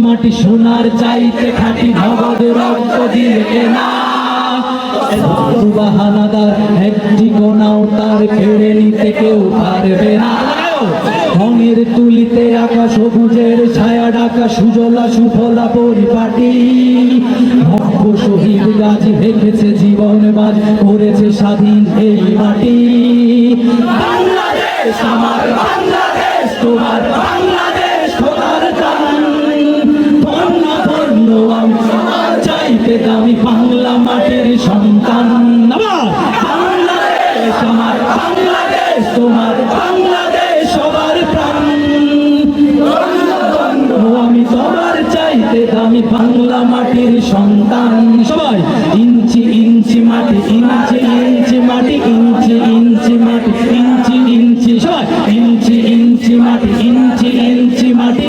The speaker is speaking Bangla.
মাটি সোনার চাইতে খাঁটি, নগদ রক্ত দিয়ে কেনা। বাহানাদার একটি কোনাও তার কেড়ে নিতে কেউ পারবে না। রঙের তুলিতে আঁকা সবুজের ছায়া ডাকা সুজলা সুফলা পরিপাটি, ভব্য শহীদ গাছ রেখেছে জীবন বাজ করেছে স্বাধীন এই মাটি। বাংলাদেশ আমার বাংলাদেশ, তোমার বাংলাদেশ খোদার দান। ধন্য ধন্য আমি সবার চাইতে দামি বাংলা মাটির সন্তান। বাংলাদেশ আমার বাংলাদেশ, তোমার বাংলাদেশ সবার প্রাণ। আমি সবার চাইতে দামি বাংলা মাটির সন্তান। সবাই ইঞ্চি ইঞ্চি মাটি, ইঞ্চি ইঞ্চি মাটি, ইঞ্চি ইঞ্চি মাটি, ইঞ্চি ইঞ্চি, সবাই ইঞ্চি ইঞ্চি মাটি, ইঞ্চি ইঞ্চি মাটি।